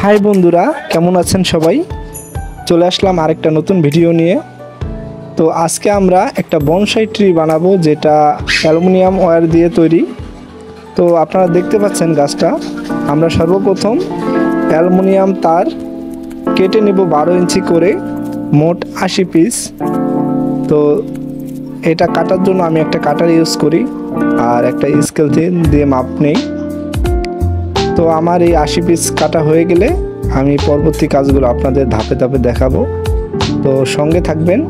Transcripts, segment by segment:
High বন্ধুরা, কেমন আছেন সবাই? চলে আসলাম আরেকটা নতুন ভিডিও নিয়ে। তো আজকে আমরা একটা বনসাই ট্রি বানাবো, যেটা অ্যালুমিনিয়াম ওয়্যার দিয়ে তৈরি। তো আপনারা দেখতে পাচ্ছেন গাছটা। আমরা সর্বপ্রথম অ্যালুমিনিয়াম তার কেটে নেব 12 ইঞ্চি করে, মোট 80 পিস। তো এটা কাটার জন্য আমি একটা কাটার ইউজ করি আর একটা স্কেল দিয়ে মাপ নেই। তো আমার এই 80 পিস কাটা হয়ে গেলে আমি পরবর্তী কাজগুলো আপনাদের ধাপে ধাপে দেখাবো। তো সঙ্গে থাকবেন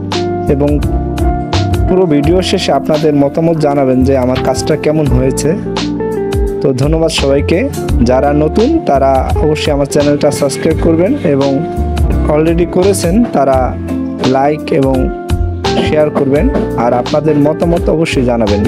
এবং পুরো ভিডিও শেষে আপনাদের মতামত জানাবেন যে আমার কাজটা কেমন হয়েছে। তো ধন্যবাদ সবাইকে। যারা নতুন তারা অবশ্যই আমার চ্যানেলটা সাবস্ক্রাইব করবেন এবং অলরেডি করেছেন তারা লাইক এবং শেয়ার করবেন আর আপনাদের মতামত অবশ্যই জানাবেন।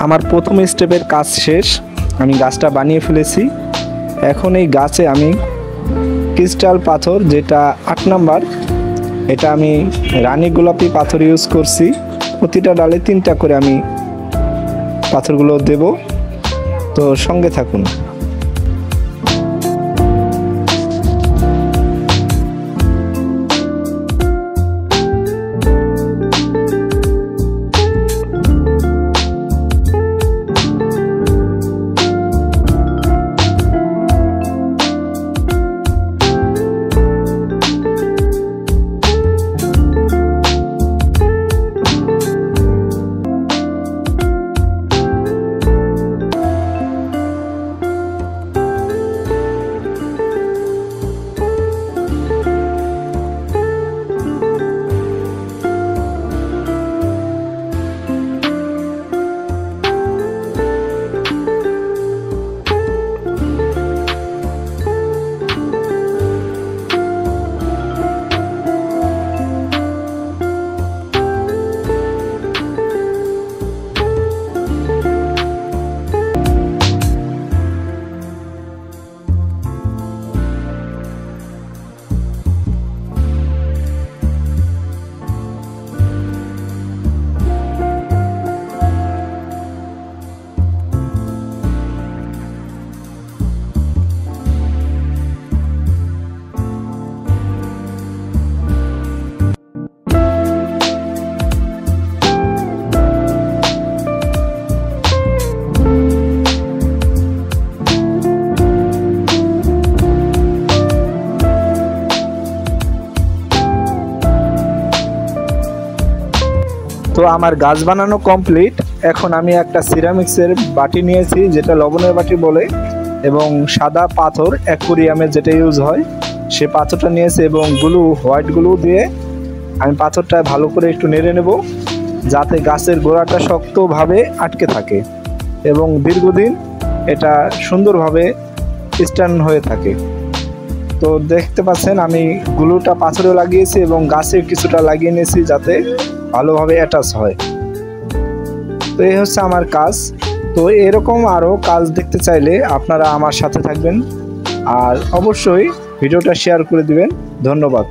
আমার প্রথম স্টেপের কাজ শেষ, আমি গাছটা বানিয়ে ফেলেছি। এখন এই গাছে আমি ক্রিস্টাল পাথর, যেটা 8 নাম্বার, এটা আমি রানী গোলাপি পাথর ইউজ করছি। প্রতিটা ডালে 3টা করে আমি পাথরগুলো দেব। তো সঙ্গে থাকুন। তো আমার গাছ বানানো কমপ্লিট। এখন আমি একটা সিরামিক্সের বাটি নিয়েছি, যেটা লবণের বাটি বলে, এবং সাদা পাথর অ্যাকুয়ারিয়ামের যেটা ইউজ হয় সে পাথরটা নিয়েছি এবং হোয়াইট গ্লু দিয়ে আমি পাথরটা ভালো করে একটু নেড়ে নেব, যাতে গাছের গোড়াটা শক্তভাবে আটকে থাকে এবং দীর্ঘদিন এটা সুন্দরভাবে স্ট্যান্ড হয়ে থাকে। তো দেখতে পাচ্ছেন আমি গ্লুটা পাথরে লাগিয়েছি এবং গাছে কিছুটা লাগিয়ে নিয়েছি যাতে ভালোভাবে অ্যাটাচ হয়। তো এই হচ্ছে আমার কাজ। তো এরকম আরও কাজ দেখতে চাইলে আপনারা আমার সাথে থাকবেন আর অবশ্যই ভিডিওটা শেয়ার করে দিবেন। ধন্যবাদ।